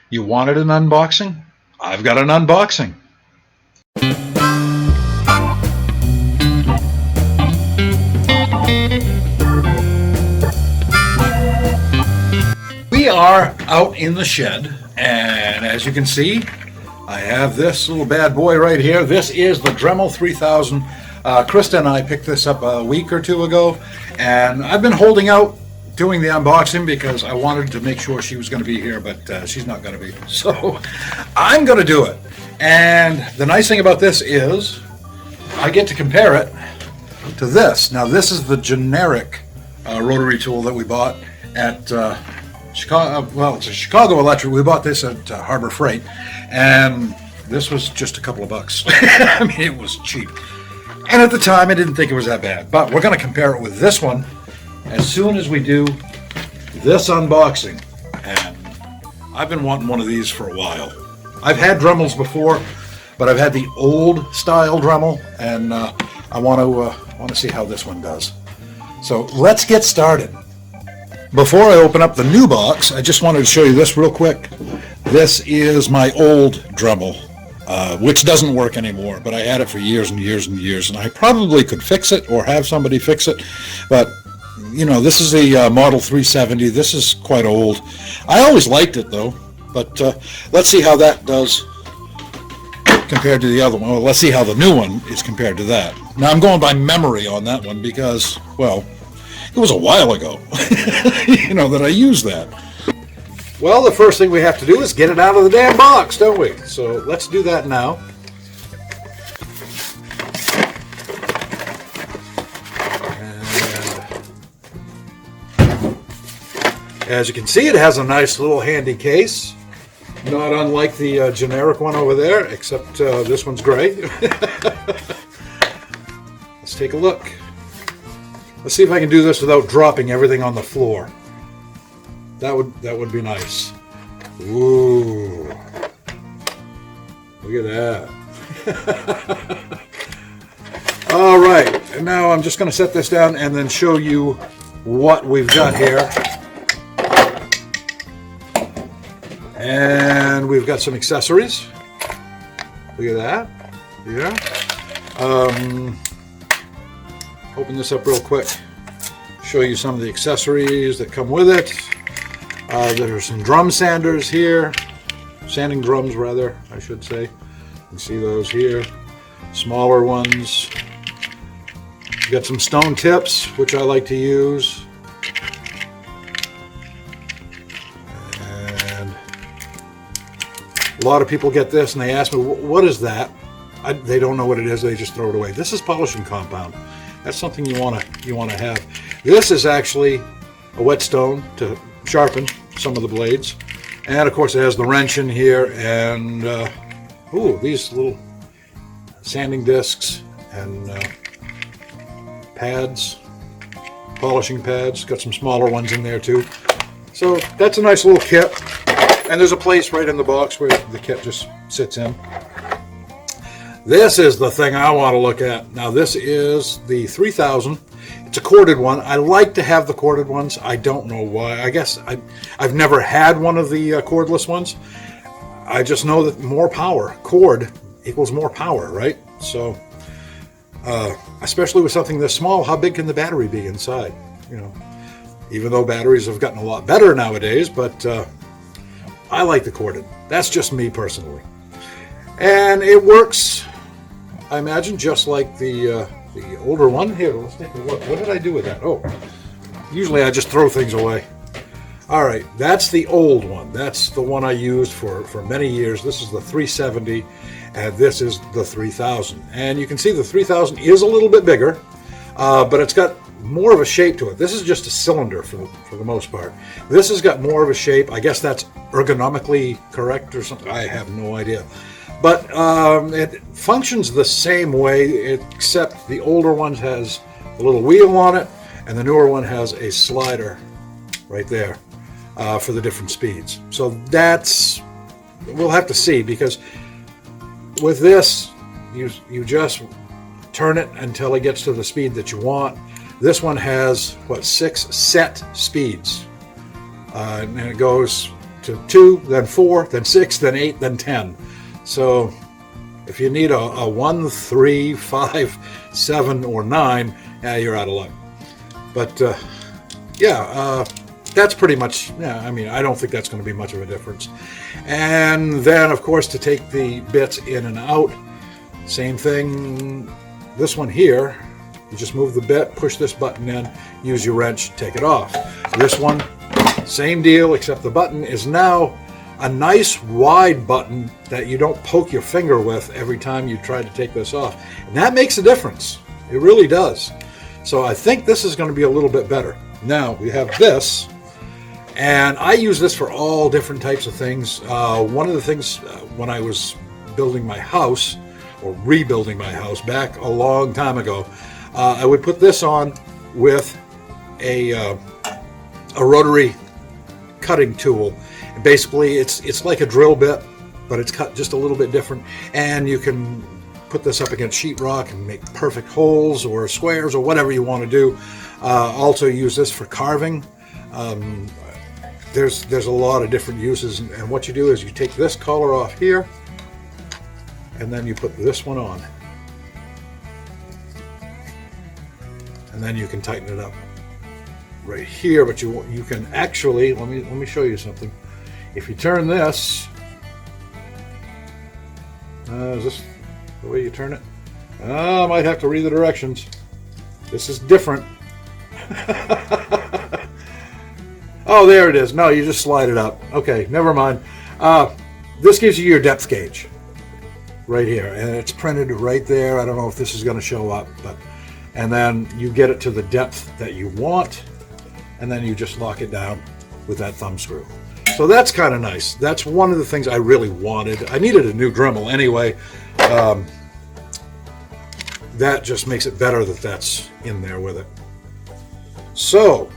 You wanted an unboxing? I've got an unboxing. We are out in the shed, and as you can see, I have this little bad boy right here. This is the Dremel 3000. Krista and I picked this up a week or two ago, and I've been holding out doing the unboxing because I wanted to make sure she was going to be here, but she's not going to be. So I'm going to do it. And the nice thing about this is I get to compare it to this. Now, this is the generic rotary tool that we bought at Chicago. Well, it's a Chicago Electric. We bought this at Harbor Freight, and this was just a couple of bucks. I mean, it was cheap. And at the time, I didn't think it was that bad. But we're going to compare it with this one as soon as we do this unboxing. And I've been wanting one of these for a while. I've had Dremels before, but I've had the old style Dremel, and I want to see how this one does. So let's get started. Before I open up the new box, I just wanted to show you this real quick. This is my old Dremel, which doesn't work anymore, but I had it for years and years and years, and I probably could fix it or have somebody fix it, but you know, this is a Model 370. This is quite old. I always liked it though, but let's see how that does compared to the other one. Well, let's see how the new one is compared to that. Now I'm going by memory on that one because, well, it was a while ago, you know, that I used that. Well, the first thing we have to do is get it out of the damn box, don't we? So let's do that now. And as you can see, it has a nice little handy case. Not unlike the generic one over there, except this one's gray. Let's take a look. Let's see if I can do this without dropping everything on the floor. That would be nice. Ooh. Look at that. All right, and now I'm just going to set this down and then show you what we've got here. And we've got some accessories. Look at that. Yeah. Open this up real quick. Show you some of the accessories that come with it. There are some drum sanders here. Sanding drums, rather, I should say. You can see those here. Smaller ones. You've got some stone tips, which I like to use. And a lot of people get this and they ask me, what is that? They don't know what it is, they just throw it away. This is polishing compound. That's something you want to have. This is actually a whetstone to sharpen some of the blades, and of course it has the wrench in here, and these little sanding discs and pads, polishing pads. Got some smaller ones in there too. So that's a nice little kit, and there's a place right in the box where the kit just sits in. This is the thing I want to look at. Now this is the 3000. It's a corded one. I like to have the corded ones. I don't know why. I guess I've never had one of the cordless ones. I just know that more power, cord equals more power, right? So, especially with something this small, how big can the battery be inside? You know, even though batteries have gotten a lot better nowadays, but I like the corded. That's just me personally. And it works, I imagine, just like the older one. Here, let's take a look. What did I do with that? Oh, usually I just throw things away. All right, that's the old one. That's the one I used for many years. This is the 370, and this is the 3000. And you can see the 3000 is a little bit bigger, but it's got more of a shape to it. This is just a cylinder for the most part. This has got more of a shape. I guess that's ergonomically correct or something. I have no idea. But it functions the same way, except the older one has a little wheel on it, and the newer one has a slider right there for the different speeds. So we'll have to see, because with this, you just turn it until it gets to the speed that you want. This one has, 6 set speeds, and it goes to 2, then 4, then 6, then 8, then 10. So if you need a 1, 3, 5, 7, or 9, you're out of luck. But that's pretty much, I mean, I don't think that's going to be much of a difference. And then, of course, to take the bits in and out, same thing. This one here, you just move the bit, push this button in, use your wrench, take it off. This one, same deal, except the button is now a nice wide button that you don't poke your finger with every time you try to take this off. And that makes a difference. It really does. So I think this is going to be a little bit better. Now we have this, and I use this for all different types of things. One of the things when I was building my house, or rebuilding my house back a long time ago, I would put this on with a rotary cutting tool. And basically, it's like a drill bit, but it's cut just a little bit different, and you can put this up against sheetrock and make perfect holes or squares or whatever you want to do. Also use this for carving. There's a lot of different uses, and what you do is you take this collar off here, and then you put this one on, and then you can tighten it up right here. But you can actually, let me show you something. If you turn this, is this the way you turn it? I might have to read the directions. This is different. Oh, there it is. No, you just slide it up. Okay, never mind. This gives you your depth gauge right here, and it's printed right there. I don't know if this is going to show up, and then you get it to the depth that you want, and then you just lock it down with that thumb screw. So that's kind of nice. That's one of the things I really wanted. I needed a new Dremel anyway. That just makes it better that that's in there with it. So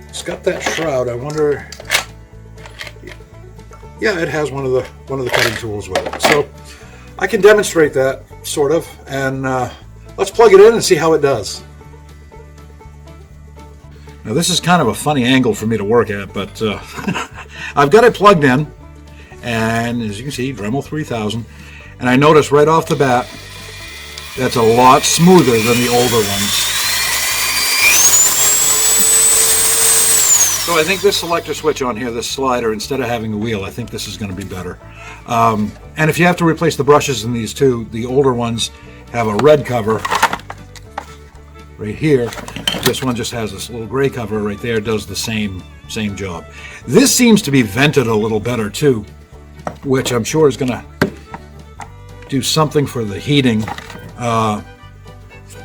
it's got that shroud. I wonder. Yeah, it has one of the cutting tools with it. So I can demonstrate that sort of, and let's plug it in and see how it does. Now this is kind of a funny angle for me to work at, but I've got it plugged in, and as you can see, Dremel 3000, and I notice right off the bat that's a lot smoother than the older ones. So I think this selector switch on here, this slider, instead of having a wheel, I think this is going to be better. And if you have to replace the brushes in these two, the older ones have a red cover right here. This one just has this little gray cover right there, does the same job. This seems to be vented a little better too, which I'm sure is going to do something for the heating.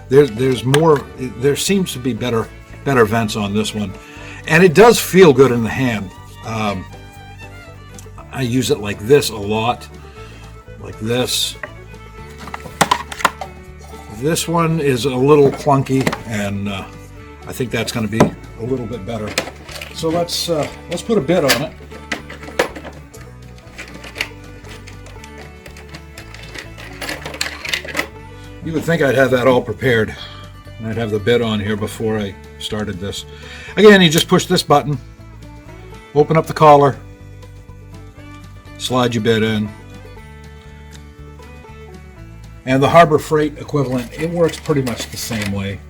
There seems to be better vents on this one, and it does feel good in the hand. I use it like this a lot, like this. This one is a little clunky, and I think that's going to be a little bit better. So let's put a bit on it. You would think I'd have that all prepared, and I'd have the bit on here before I started this. Again, you just push this button, open up the collar, slide your bit in. And the Harbor Freight equivalent, it works pretty much the same way.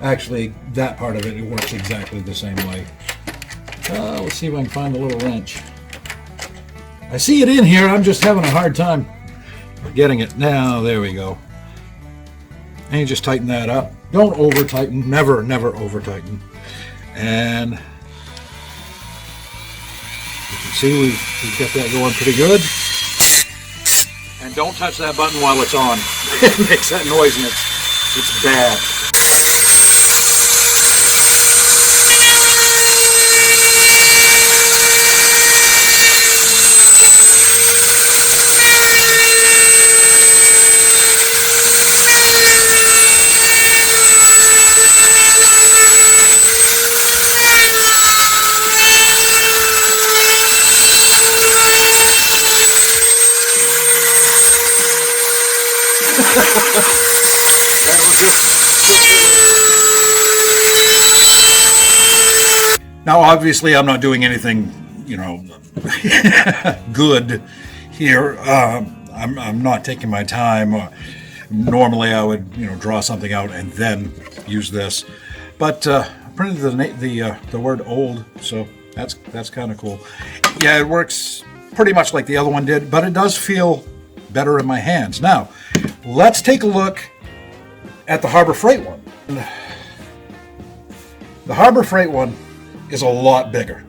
Actually, that part of it works exactly the same way. Let's see if I can find the little wrench. I see it in here, I'm just having a hard time getting it. Now, there we go. And you just tighten that up. Don't over tighten, never over tighten. And you can see we've got that going pretty good. And don't touch that button while it's on. It makes that noise, and it's bad. That was just Now, obviously, I'm not doing anything, good here. I'm not taking my time. Normally, I would, draw something out and then use this. But I printed the word old, so that's kind of cool. Yeah, it works pretty much like the other one did, but it does feel better in my hands. Now, let's take a look at the Harbor Freight one. The Harbor Freight one is a lot bigger.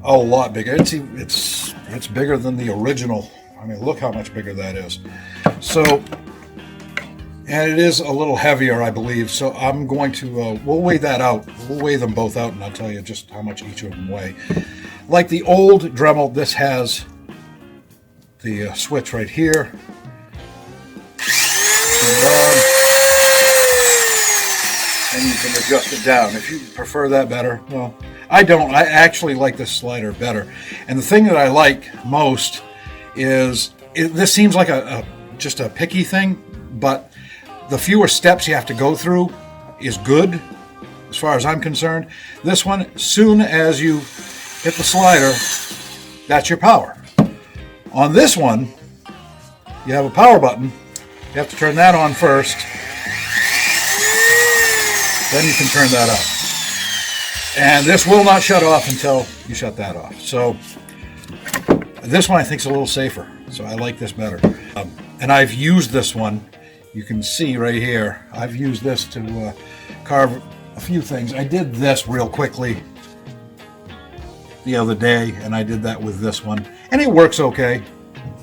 A lot bigger. It's bigger than the original. I mean, look how much bigger that is. So, and it is a little heavier, I believe. So I'm going to, we'll weigh that out. We'll weigh them both out, and I'll tell you just how much each of them weigh. Like the old Dremel, this has the switch right here. And you can adjust it down. If you prefer that better, well, I don't. I actually like this slider better. And the thing that I like most is, this seems like just a picky thing, but the fewer steps you have to go through is good, as far as I'm concerned. This one, soon as you hit the slider, that's your power. On this one, you have a power button. You have to turn that on first. Then you can turn that up. And this will not shut off until you shut that off. So this one I think is a little safer. So I like this better. And I've used this one. You can see right here. I've used this to carve a few things. I did this real quickly the other day, and I did that with this one. And it works okay.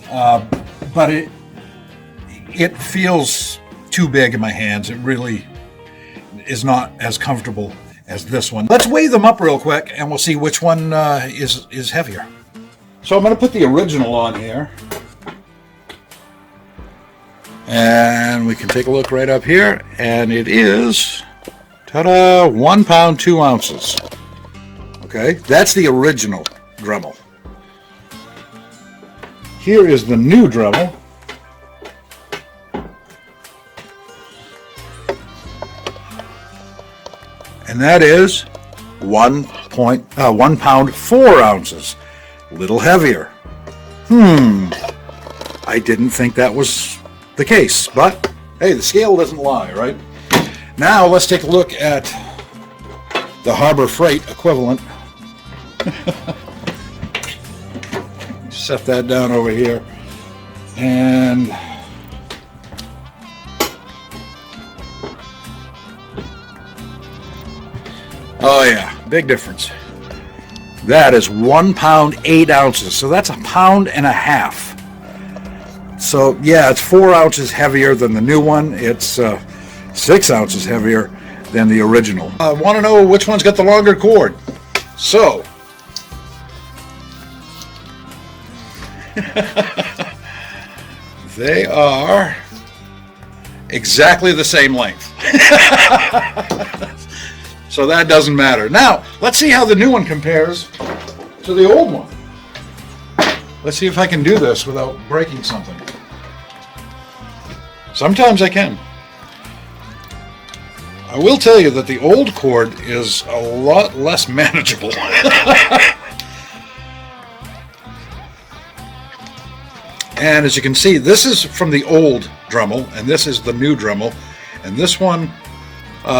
But it feels too big in my hands. It really is not as comfortable as this one. Let's weigh them up real quick and we'll see which one is heavier. So I'm going to put the original on here. And we can take a look right up here, and it is, ta-da, 1 pound, 2 ounces. Okay, that's the original Dremel. Here is the new Dremel. And that is 1 pound, 4 ounces. A little heavier. I didn't think that was the case, but hey, the scale doesn't lie, right? Now let's take a look at the Harbor Freight equivalent. Set that down over here. And oh yeah, big difference. That is 1 pound, 8 ounces. So that's 1.5 pounds. So yeah, it's 4 ounces heavier than the new one. It's 6 ounces heavier than the original. I want to know which one's got the longer cord. So they are exactly the same length. So that doesn't matter. Now, let's see how the new one compares to the old one. Let's see if I can do this without breaking something. Sometimes I can. I will tell you that the old cord is a lot less manageable. And as you can see, this is from the old Dremel, and this is the new Dremel. And this one,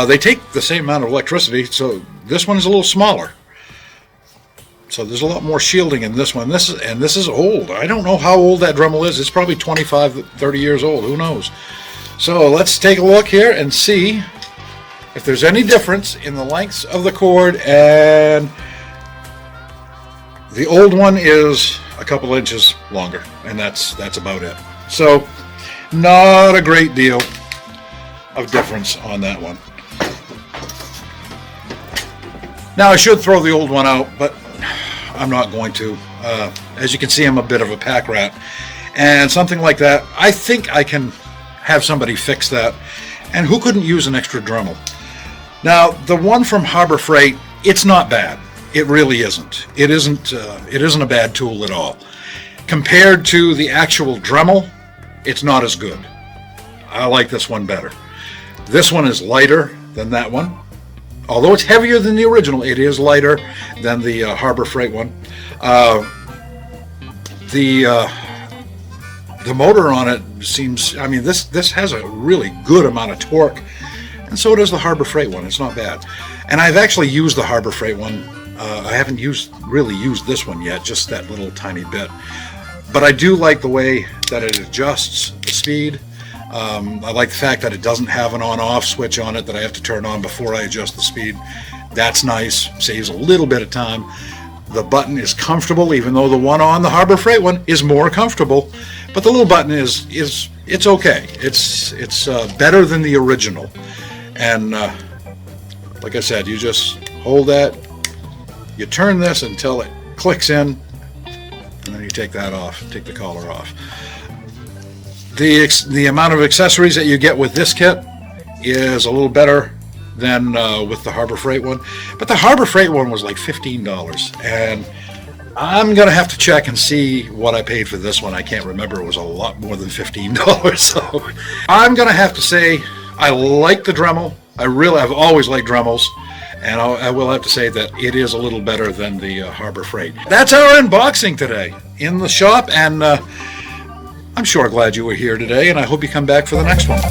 they take the same amount of electricity, so this one is a little smaller. So there's a lot more shielding in this one. This is old. I don't know how old that Dremel is. It's probably 25, 30 years old. Who knows? So let's take a look here and see if there's any difference in the lengths of the cord. And the old one is a couple inches longer, and that's about it. So not a great deal of difference on that one. Now I should throw the old one out, but I'm not going to. As you can see, I'm a bit of a pack rat, and something like that, I think I can have somebody fix that. And who couldn't use an extra Dremel? Now the one from Harbor Freight, it's not bad. It really isn't. It isn't a bad tool at all. Compared to the actual Dremel, it's not as good. I like this one better. This one is lighter than that one. although it's heavier than the original, it is lighter than the Harbor Freight one. The motor on it seems, I mean, this has a really good amount of torque, and so does the Harbor Freight one. It's not bad. And I've actually used the Harbor Freight one. I haven't really used this one yet, just that little tiny bit. But I do like the way that it adjusts the speed. I like the fact that it doesn't have an on-off switch on it that I have to turn on before I adjust the speed. That's nice, saves a little bit of time. The button is comfortable, even though the one on the Harbor Freight one is more comfortable. But the little button is it's okay. It's better than the original. And like I said, you just hold that, you turn this until it clicks in, and then you take that off, take the collar off. The amount of accessories that you get with this kit is a little better than with the Harbor Freight one, but the Harbor Freight one was like $15, and I'm gonna have to check and see what I paid for this one. I can't remember. It was a lot more than $15, so I'm gonna have to say I like the Dremel. I've always liked Dremels, and I will have to say that it is a little better than the Harbor Freight. That's our unboxing today in the shop, and I'm sure glad you were here today, and I hope you come back for the next one.